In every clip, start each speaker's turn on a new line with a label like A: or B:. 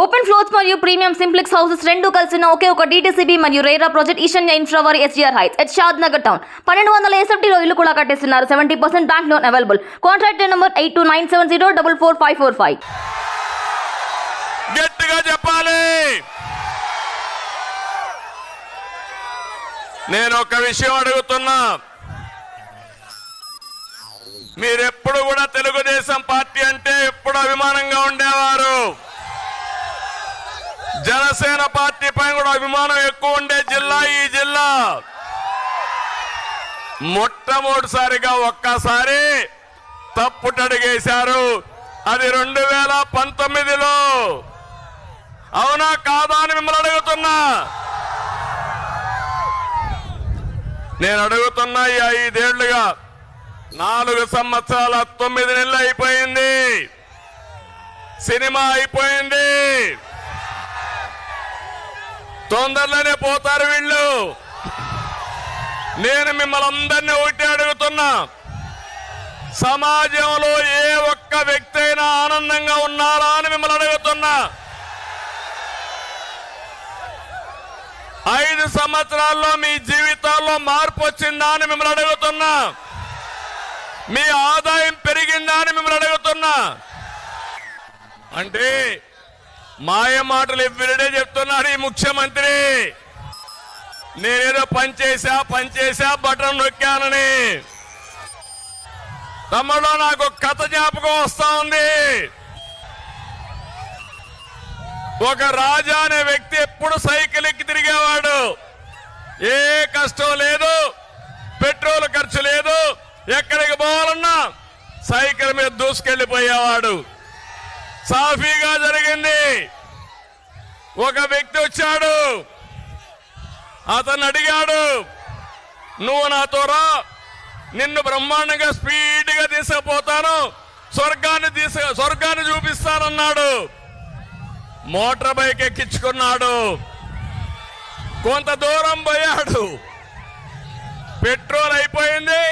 A: Open floors మరియు premium simplex houses రెండు కలిసిన ఒకే ఒక DTCB మరియు రేరా ప్రాజెక్ట్ ఈశాన్య ఇన్ఫ్రావారి SGR heights at Shad Nagar town 1200 SFT లో ఇల్లు కూడా కట్టేస్తున్నారు. 70% bank loan available. Contract number 8297044545.
B: గట్టిగా చెప్పాలి. నేను ఒక విషయం అడుగుతున్నా, మీరెప్పుడు కూడా తెలుగుదేశం పార్టీ అంటే ఎప్పుడు అభిమానంగా ఉండేవారు. జనసేన పార్టీ పైన కూడా అభిమానం ఎక్కువ ఉండే జిల్లా ఈ జిల్లా. మొట్టమొదటిసారిగా ఒక్కసారి తప్పుటడుగేశారు. అది 2019లో. అవునా కాదా అని మిమ్మల్ని అడుగుతున్నా. నేను అడుగుతున్నా, ఈ 5 ఏళ్లుగా 4 సంవత్సరాల 9 నెలలు అయిపోయింది. సినిమా అయిపోయింది. తొందరలోనే పోతారు వీళ్ళు. నేను మిమ్మల్ని అందరినీ ఒకటి అడుగుతున్నా, సమాజంలో ఏ ఒక్క వ్యక్తి అయినా ఆనందంగా ఉన్నారా అని మిమ్మల్ని అడుగుతున్నా. 5 సంవత్సరాల్లో మీ జీవితాల్లో మార్పు వచ్చిందా అని మిమ్మల్ని అడుగుతున్నా. మీ ఆదాయం పెరిగిందా అని మిమ్మల్ని అడుగుతున్నా. అంటే మాయ మాటలు ఎవ్రీడే చెప్తున్నాడు ఈ ముఖ్యమంత్రి. నేనేదో పనిచేసా బటన్ నొక్కానని. తమ్ముడు, నాకు కథ జ్ఞాపకం వస్తా ఉంది. ఒక రాజా అనే వ్యక్తి ఎప్పుడు సైకిల్ ఎక్కి తిరిగేవాడు. ఏ కష్టం లేదు, పెట్రోల్ ఖర్చు లేదు. ఎక్కడికి పోవాలన్నా సైకిల్ మీద దూసుకెళ్లిపోయేవాడు. సాఫీగా జరిగింది. ఒక వ్యక్తి వచ్చాడు, అతను అడిగాడు, నువ్వు నాతో రా, నిన్ను బ్రహ్మాండంగా స్పీడ్గా తీసుకుపోతాను, స్వర్గాన్ని చూపిస్తానన్నాడు. Motor bike ఎక్కించుకున్నాడు. కొంత దూరం పోయాడు, పెట్రోల్ అయిపోయింది.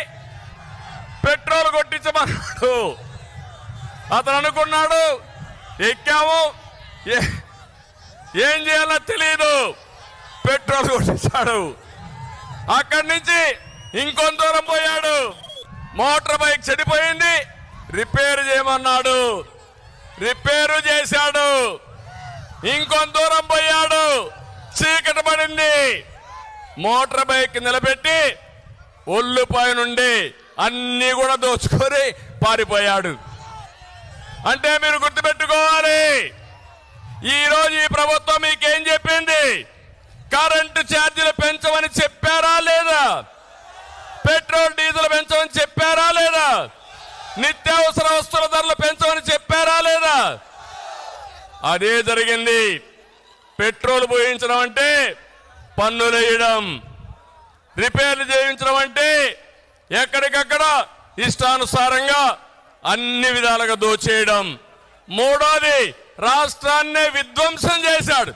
B: పెట్రోల్ కొట్టించమన్నాడు. అతను అనుకున్నాడు, ఎక్కాము, ఏం చేయాలో తెలియదు, పెట్రోల్ కొట్టించాడు. అక్కడి నుంచి ఇంకొంత దూరం పోయాడు, మోటార్ బైక్ చెడిపోయింది, రిపేర్ చేయమన్నాడు. రిపేరు చేశాడు. ఇంకొంత దూరం పోయాడు, చీకటి పడింది. మోటార్ బైక్ నిలబెట్టి ఒళ్ళుపై నుండి అన్ని కూడా దోచుకొని పారిపోయాడు. అంటే మీరు గుర్తుపెట్టుకోవాలి, ఈ రోజు ఈ ప్రభుత్వం మీకేం చెప్పింది? కరెంటు ఛార్జీలు పెంచమని చెప్పారా లేదా? పెట్రోల్ డీజిల్ పెంచమని చెప్పారా లేదా? నిత్యావసర వస్తువుల ధరలు పెంచమని చెప్పారా లేదా? అదే జరిగింది. పెట్రోల్ పోయించడం అంటే పన్నులు వేయడం, రిపేర్లు చేయించడం అంటే ఎక్కడికక్కడ ఇష్టానుసారంగా అన్ని విధాలుగా దోచేయడం. మూడోది, రాష్ట్రాన్నే విధ్వంసం చేశాడు.